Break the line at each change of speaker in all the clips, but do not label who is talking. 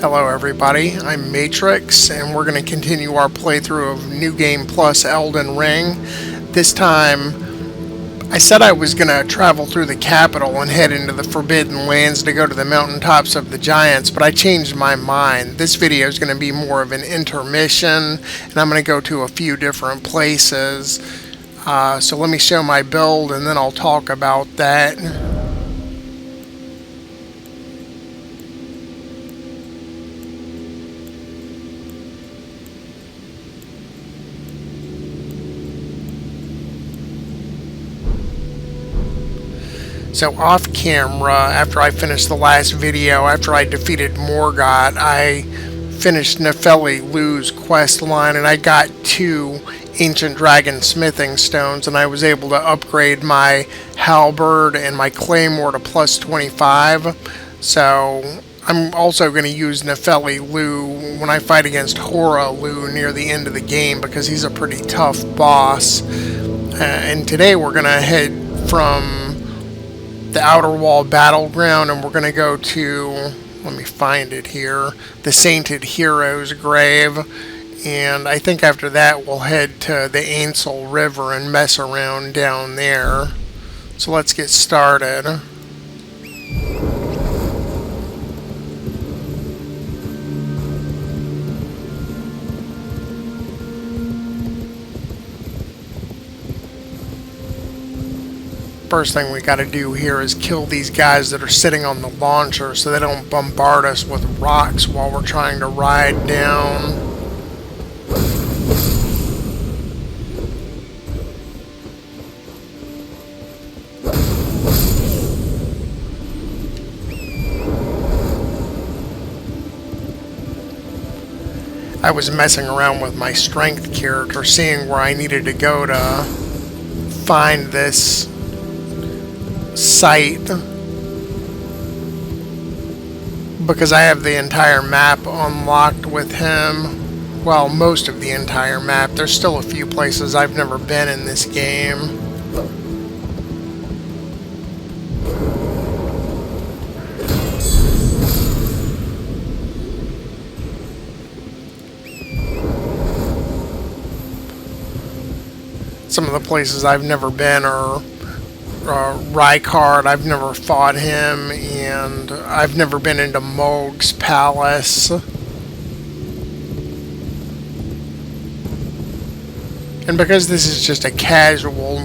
Hello everybody, I'm Matrix, and we're going to continue our playthrough of New Game Plus Elden Ring. This time, I said I was going to travel through the capital and head into the Forbidden Lands to go to the mountaintops of the Giants, but I changed my mind. This video is going to be more of an intermission, and I'm going to go to a few different places. So let me show my build, and then I'll talk about that. So off camera, after I finished the last video, after I defeated Morgott, I finished Nefeli Lu's quest line, and I got 2 ancient dragon smithing stones, and I was able to upgrade my halberd and my claymore to plus 25. So I'm also going to use Nefeli Lu when I fight against Hora Lu near the end of the game, because he's a pretty tough boss. And today we're going to head from the Outer Wall Battleground, and we're going to go to, let me find it here, the Sainted Hero's Grave, and I think after that we'll head to the Ainsel River and mess around down there. So let's get started. First thing we got to do here is kill these guys that are sitting on the launcher so they don't bombard us with rocks while we're trying to ride down. I was messing around with my strength character, seeing where I needed to go to find this site, because I have the entire map unlocked with him. Well, most of the entire map. There's still a few places I've never been in this game. Some of the places I've never been are Rykard. I've never fought him, and I've never been into Mohg's palace. And because this is just a casual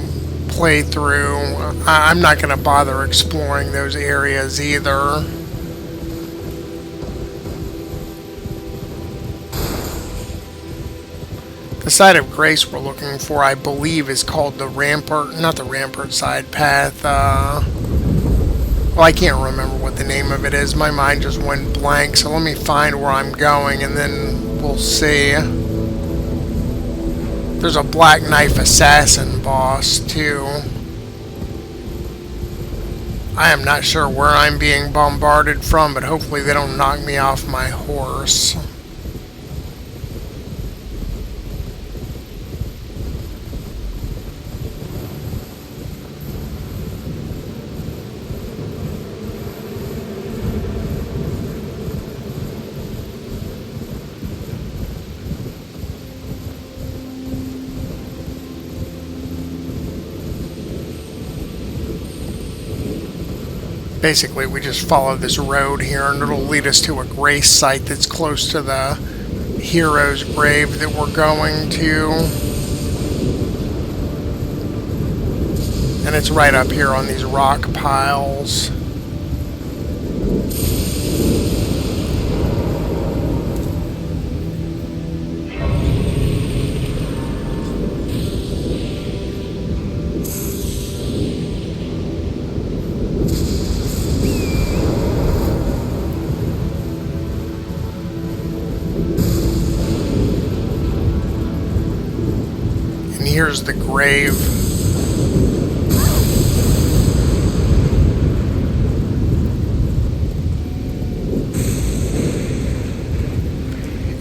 playthrough, I'm not going to bother exploring those areas either. The side of grace we're looking for, I believe, is called the Rampart, not the Rampart side path. Well, I can't remember what the name of it is. My mind just went blank, so let me find where I'm going, and then we'll see. There's a Black Knife Assassin boss, too. I am not sure where I'm being bombarded from, but hopefully they don't knock me off my horse. Basically, we just follow this road here, and it'll lead us to a grace site that's close to the hero's grave that we're going to. And it's right up here on these rock piles. Here's the grave.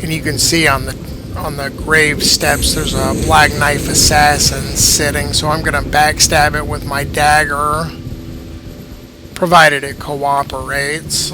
And you can see on the grave steps there's a Black Knife Assassin sitting, so I'm going to backstab it with my dagger. provided it cooperates.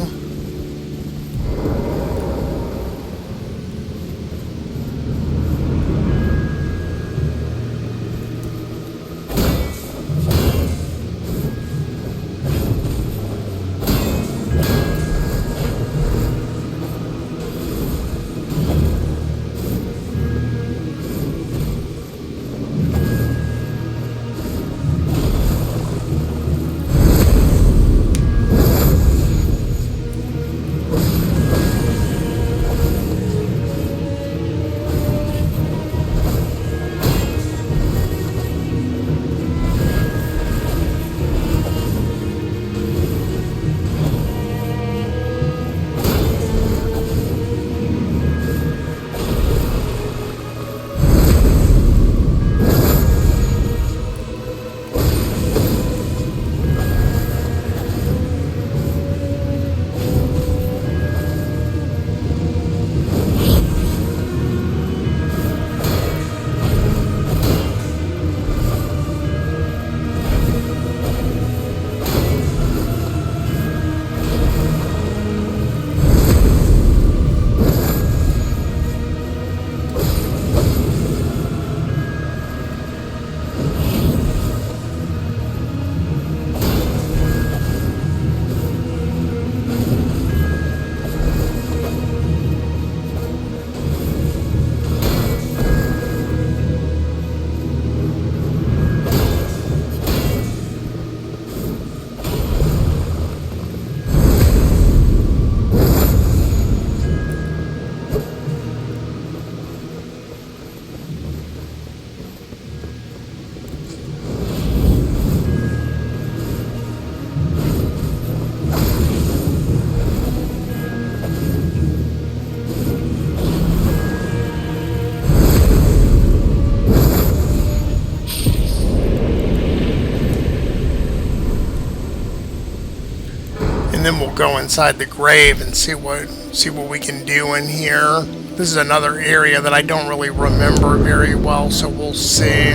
and then we'll go inside the grave and see what we can do in here. This is another area that I don't really remember very well, so we'll see.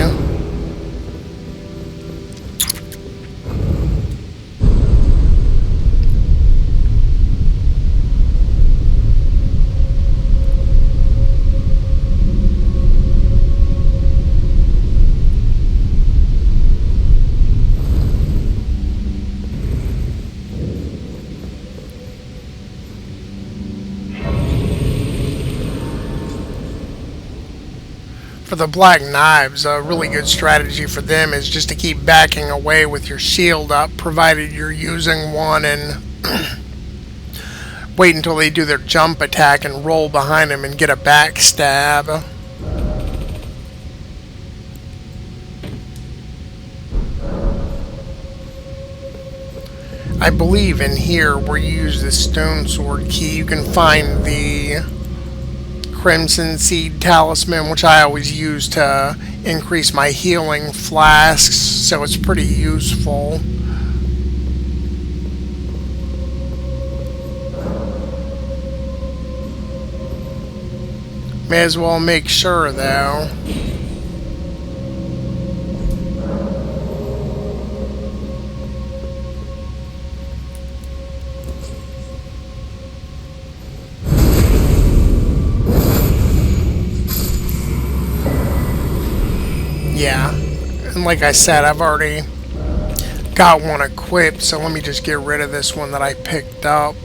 For the black knives, a really good strategy for them is just to keep backing away with your shield up, provided you're using one, and wait until they do their jump attack and roll behind them and get a backstab. I believe in here where you use the stone sword key, you can find the Crimson Seed Talisman, which I always use to increase my healing flasks, so it's pretty useful. May as well make sure, though. Yeah, and like I said, I've already got one equipped, so let me just get rid of this one that I picked up.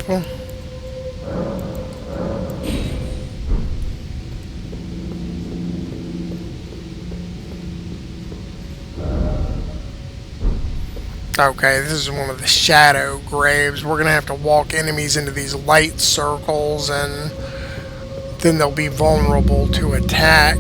Okay, this is one of the shadow graves. We're going to have to walk enemies into these light circles, and then they'll be vulnerable to attack.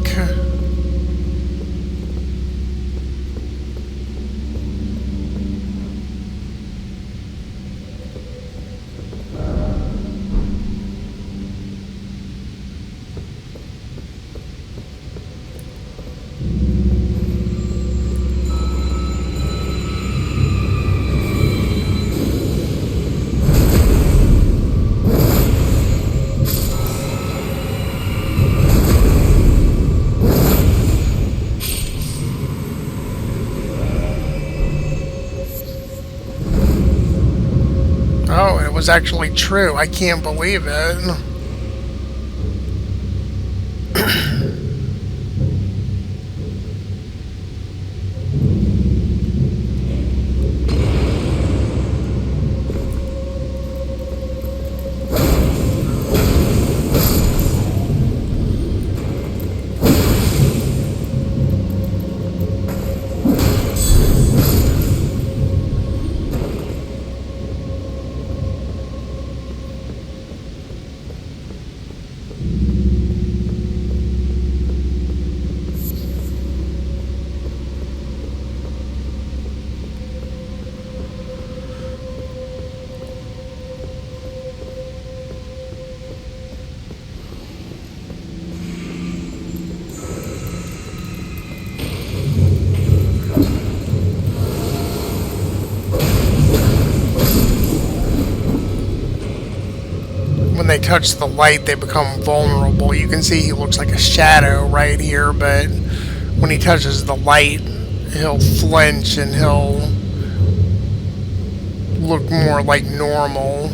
Oh, it was actually true. I can't believe it. When they touch the light, they become vulnerable. You can see he looks like a shadow right here, but when he touches the light, he'll flinch and he'll look more like normal.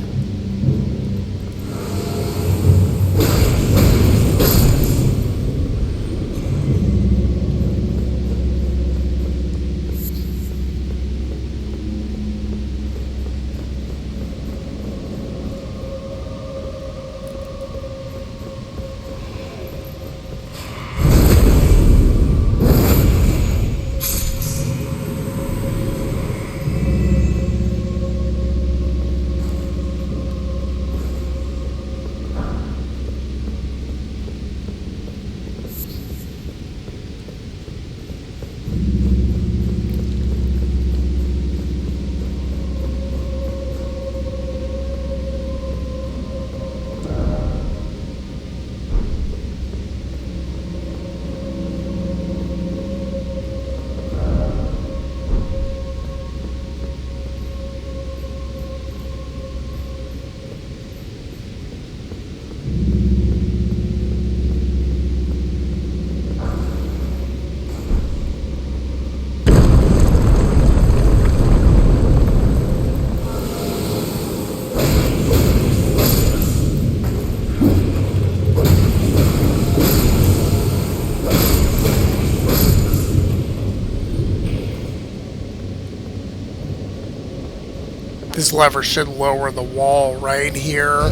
This lever should lower the wall right here.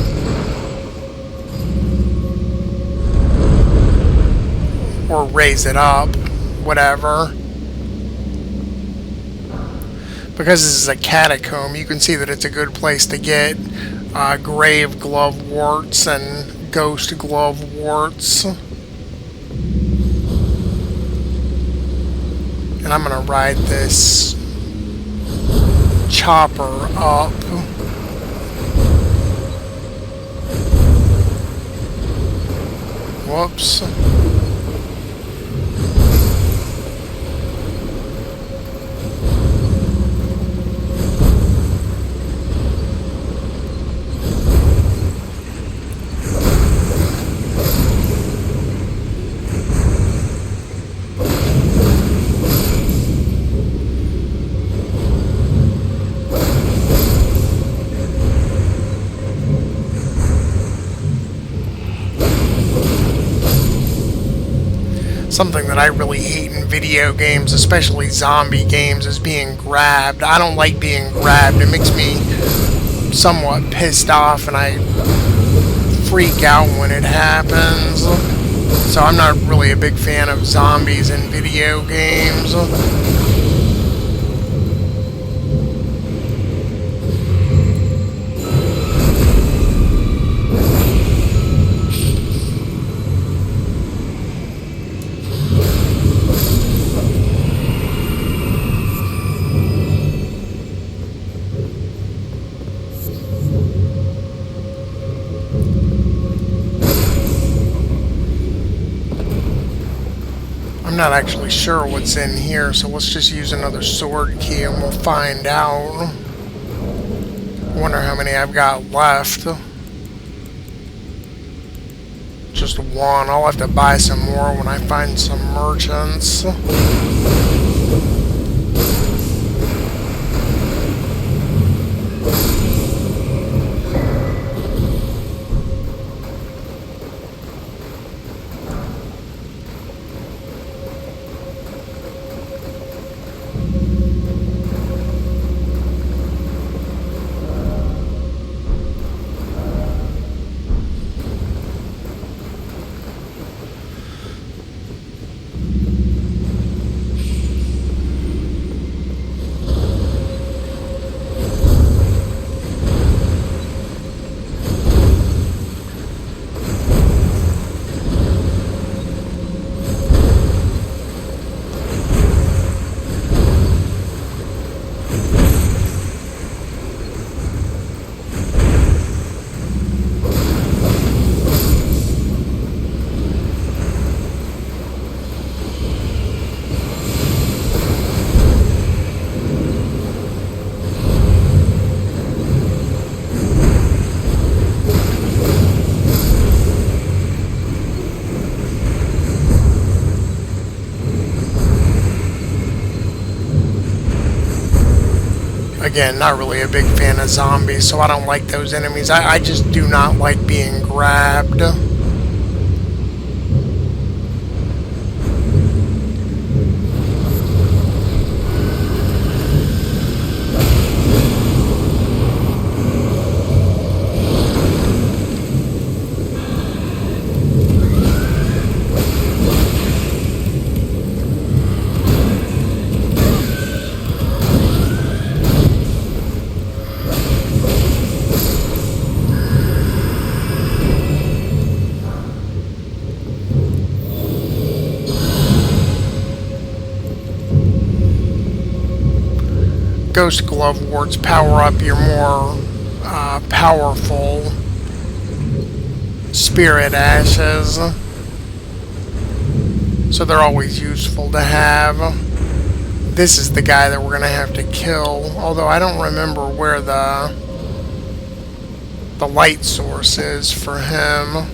Or raise it up, whatever. Because this is a catacomb, you can see that it's a good place to get grave gloveworts and ghost gloveworts. And I'm gonna ride this chopper up. Whoops. Something that I really hate in video games, especially zombie games, is being grabbed. I don't like being grabbed. It makes me somewhat pissed off and I freak out when it happens. So I'm not really a big fan of zombies in video games. I'm not actually sure what's in here, so let's just use another sword key and we'll find out. I wonder how many I've got left. Just one. I'll have to buy some more when I find some merchants. Again, not really a big fan of zombies, so I don't like those enemies. I just do not like being grabbed. Ghost gloveworts power up your more powerful spirit ashes, so they're always useful to have. This is the guy that we're gonna have to kill, although I don't remember where the light source is for him.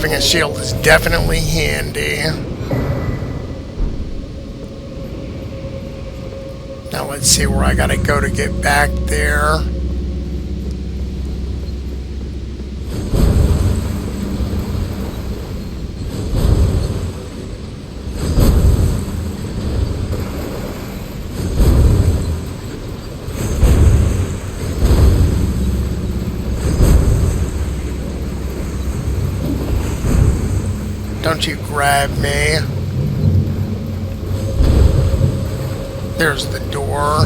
having a shield is definitely handy. Now let's see where I gotta go to get back there. Don't you grab me. There's the door.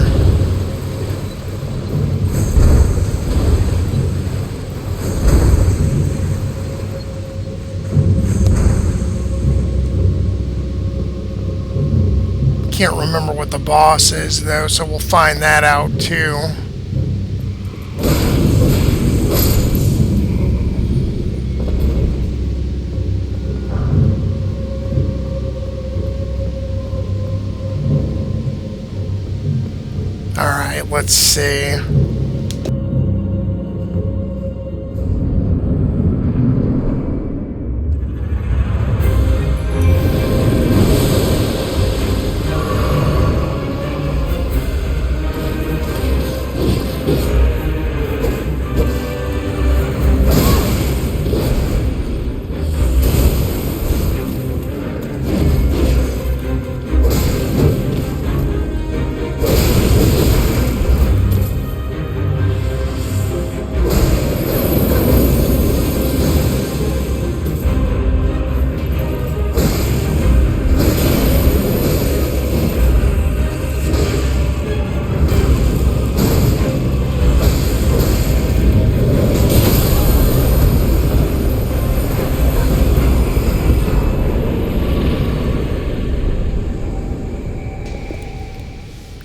Can't remember what the boss is though, so we'll find that out too. Alright, let's see.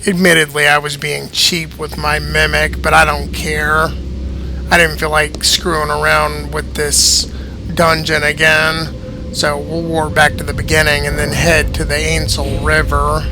Admittedly, I was being cheap with my mimic, but I don't care. I didn't feel like screwing around with this dungeon again, so we'll warp back to the beginning and then head to the Ainsel River.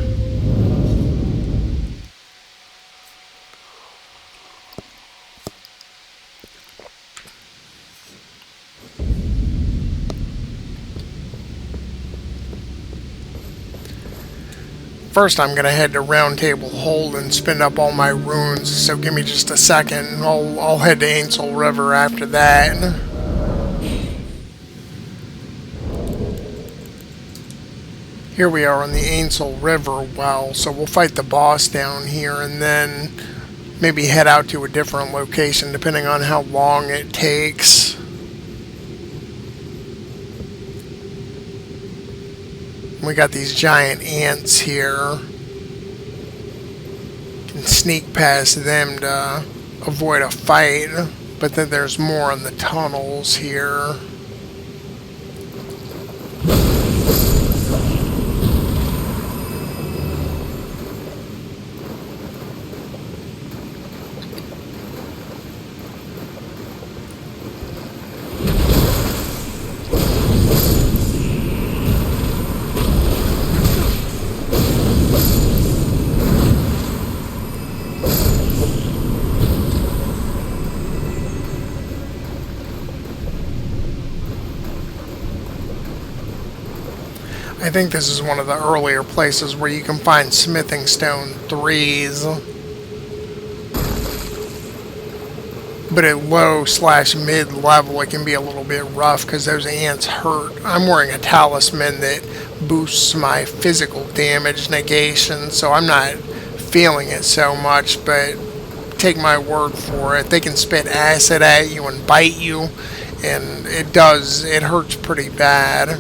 First, I'm going to head to Round Table Hold and spin up all my runes, so give me just a second. I'll head to Ainsel River after that. Here we are on the Ainsel River well, so we'll fight the boss down here and then maybe head out to a different location depending on how long it takes. We got these giant ants here. Can sneak past them to avoid a fight, but then there's more in the tunnels here. I think this is one of the earlier places where you can find smithing stone 3s. But at low/mid level it can be a little bit rough because those ants hurt. I'm wearing a talisman that boosts my physical damage negation, so I'm not feeling it so much, but take my word for it. They can spit acid at you and bite you, and it hurts pretty bad.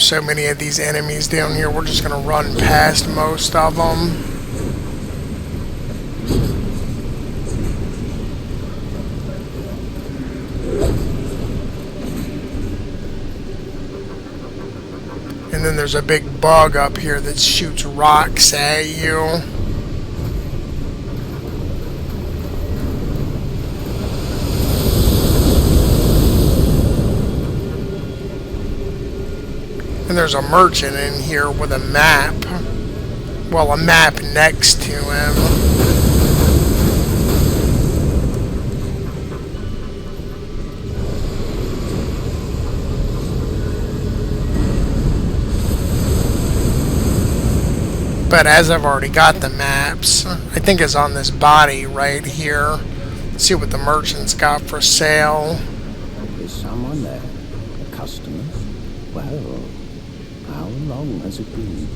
there's so many of these enemies down here, we're just going to run past most of them. And then there's a big bug up here that shoots rocks at you. And there's a merchant in here with a map. Well, a map next to him. But as I've already got the maps, I think it's on this body right here. Let's see what the merchant's got for sale.
Is someone there? A customer? Well, how long has it been?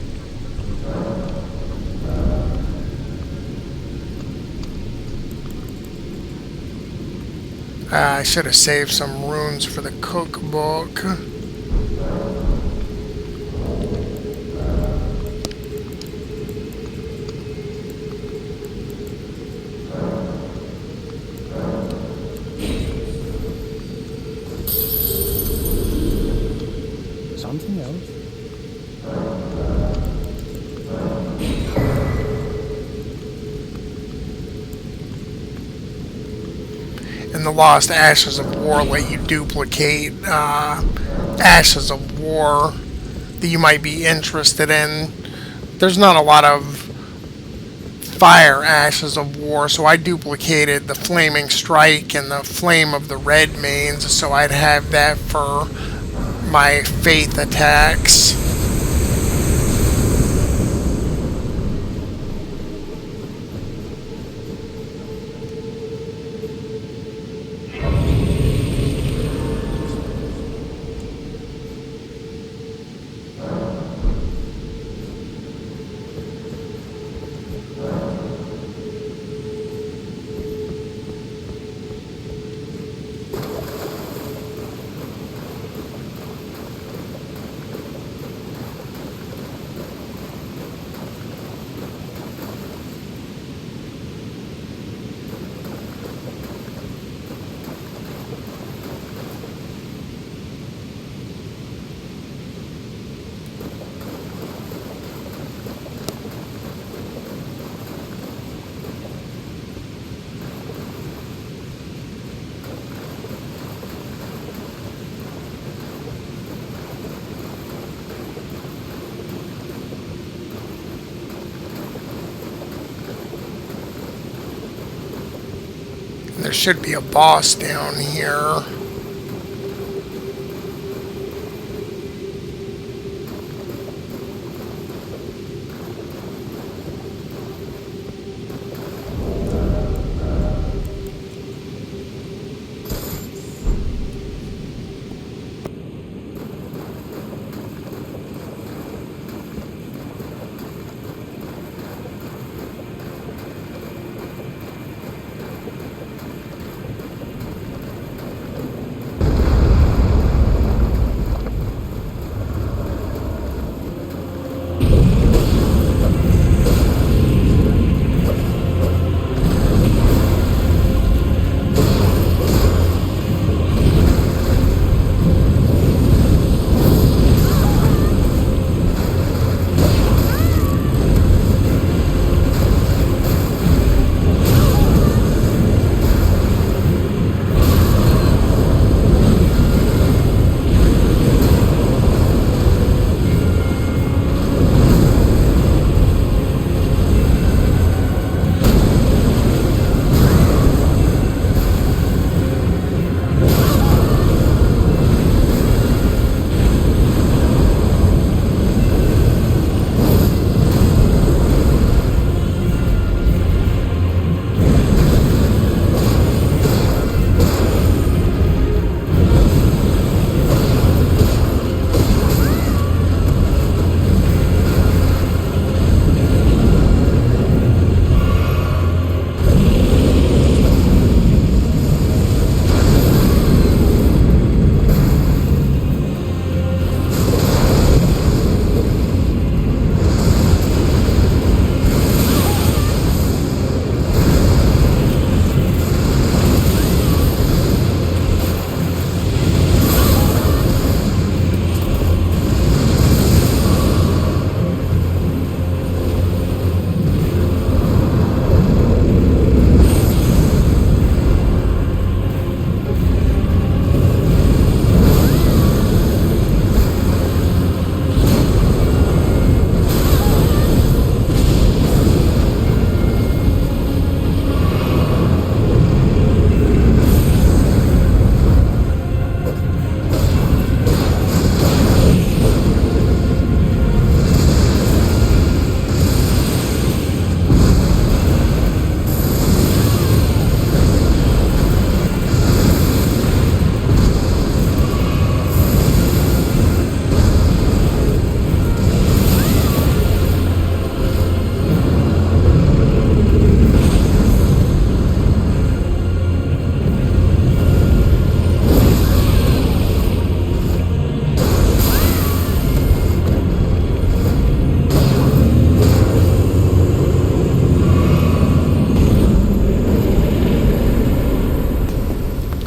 I should have saved some runes for the cookbook.
Something else?
And the Lost Ashes of War let you duplicate Ashes of War that you might be interested in. There's not a lot of fire Ashes of War, so I duplicated the Flaming Strike and the Flame of the Red Mains, so I'd have that for my faith attacks. There should be a boss down here.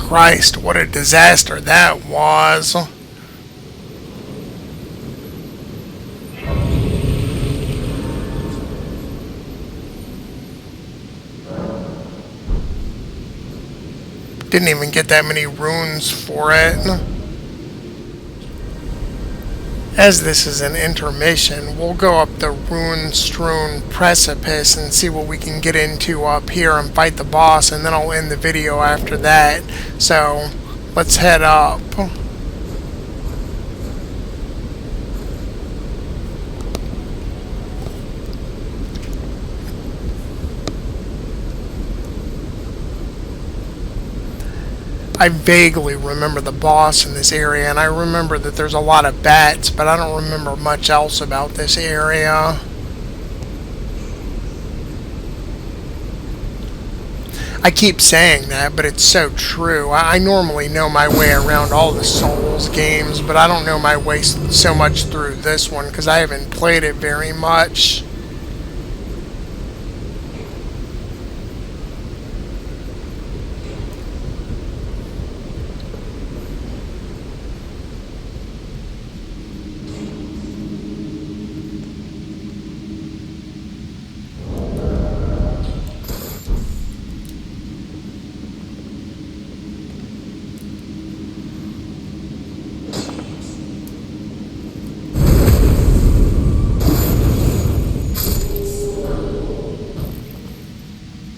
Christ, what a disaster that was. Didn't even get that many runes for it. As this is an intermission, we'll go up the Ruin Strewn Precipice and see what we can get into up here and fight the boss, and then I'll end the video after that. So, let's head up. I vaguely remember the boss in this area, and I remember that there's a lot of bats, but I don't remember much else about this area. I keep saying that, but it's so true. I normally know my way around all the Souls games, but I don't know my way so much through this one because I haven't played it very much.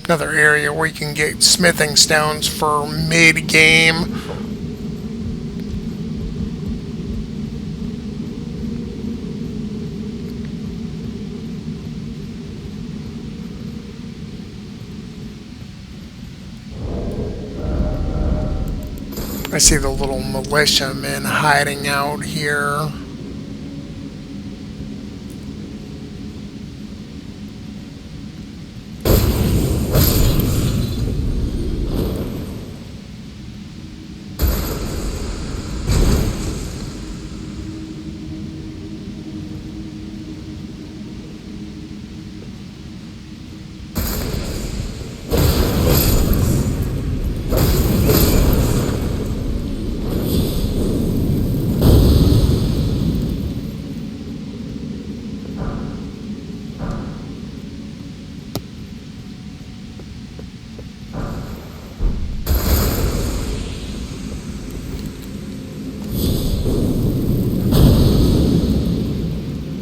Another area where you can get smithing stones for mid-game. I see the little militiamen hiding out here.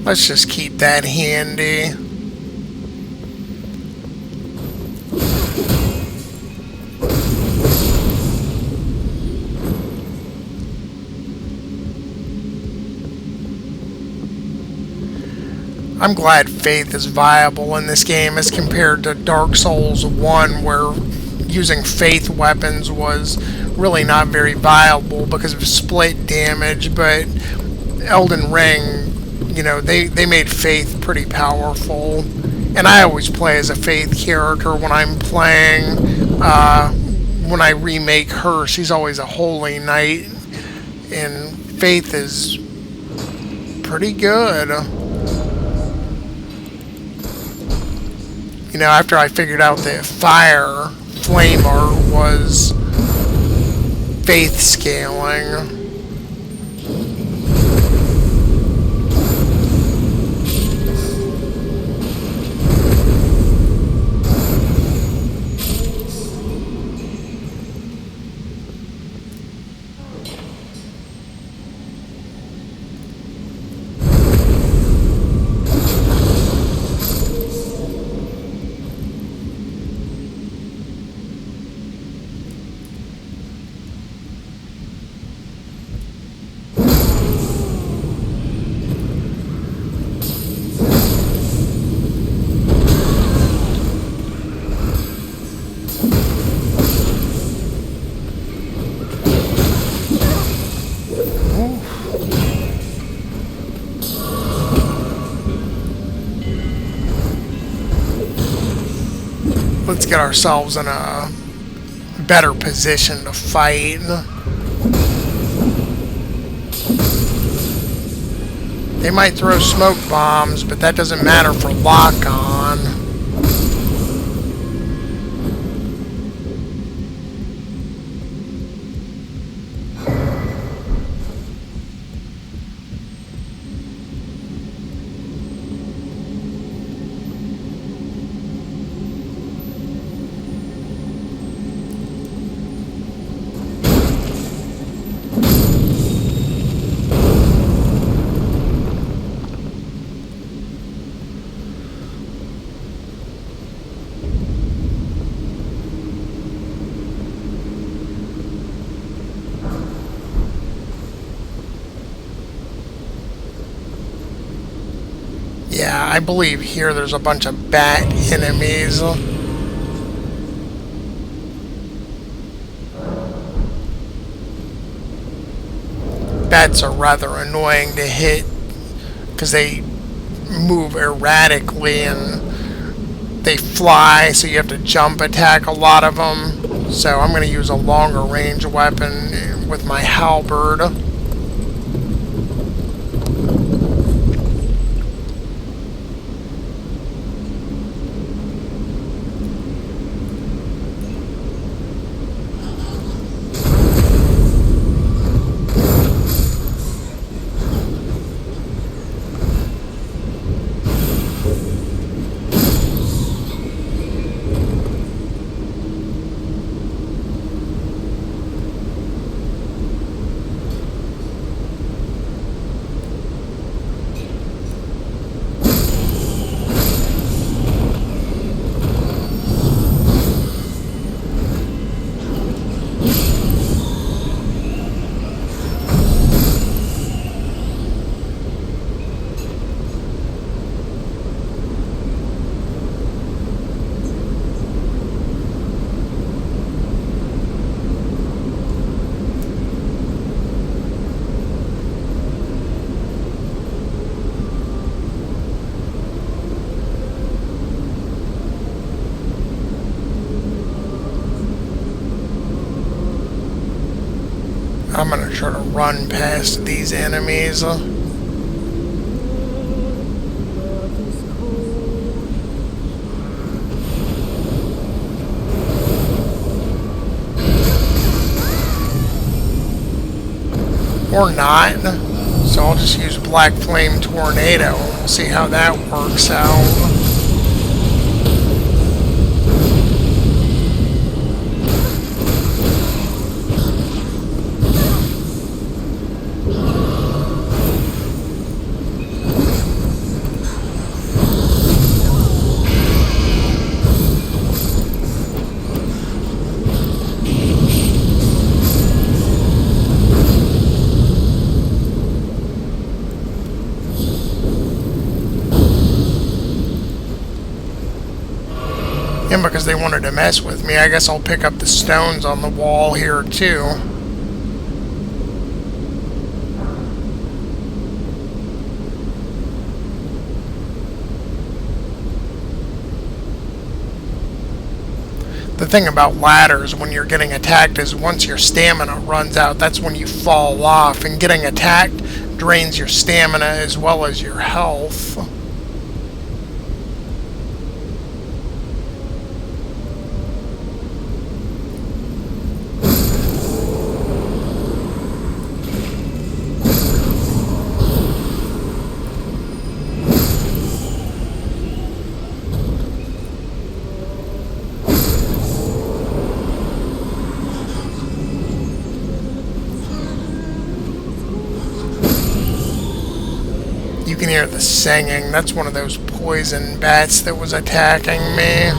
Let's just keep that handy. I'm glad faith is viable in this game as compared to Dark Souls 1, where using faith weapons was really not very viable because of split damage, but Elden Ring, you know, they made faith pretty powerful. And I always play as a faith character when I'm playing. When I remake her, she's always a holy knight, and faith is pretty good. You know, after I figured out that fire flamer was faith scaling. Let's get ourselves in a better position to fight. They might throw smoke bombs, but that doesn't matter for lock-on. Yeah, I believe here there's a bunch of bat enemies. Bats are rather annoying to hit because they move erratically and they fly, so you have to jump attack a lot of them. So I'm going to use a longer range weapon with my halberd. I'm going to try to run past these enemies. Or not. So I'll just use Black Flame Tornado. We'll see how that works out. And because they wanted to mess with me, I guess I'll pick up the stones on the wall here too. The thing about ladders when you're getting attacked is once your stamina runs out, that's when you fall off. And getting attacked drains your stamina as well as your health. You can hear the singing. That's one of those poison bats that was attacking me.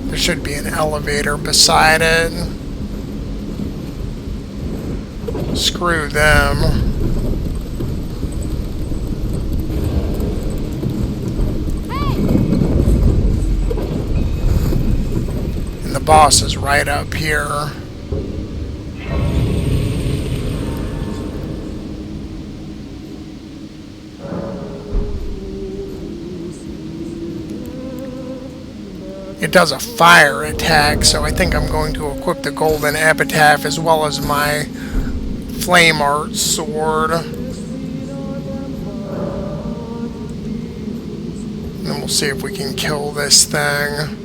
There should be an elevator beside it. Screw them. The boss is right up here. It does a fire attack, so I think I'm going to equip the golden epitaph as well as my flame art sword. And then we'll see if we can kill this thing.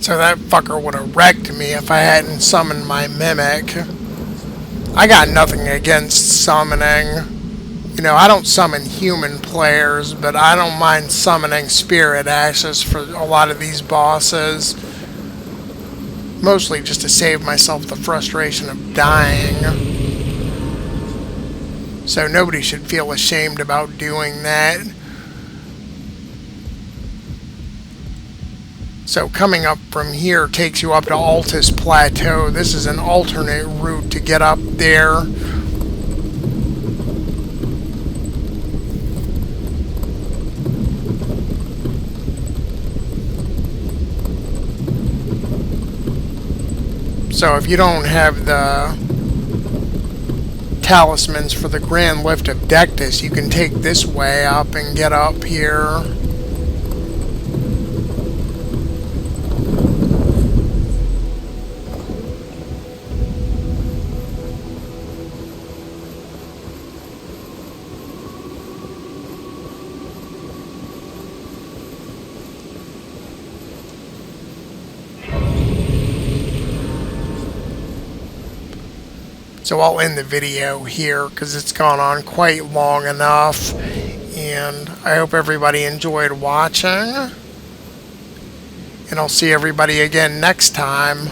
So that fucker would have wrecked me if I hadn't summoned my mimic. I got nothing against summoning. You know, I don't summon human players, but I don't mind summoning spirit ashes for a lot of these bosses. Mostly just to save myself the frustration of dying. So nobody should feel ashamed about doing that. So coming up from here takes you up to Altus Plateau. This is an alternate route to get up there. So if you don't have the talismans for the Grand Lift of Dectus, you can take this way up and get up here. So I'll end the video here because it's gone on quite long enough, and I hope everybody enjoyed watching, and I'll see everybody again next time.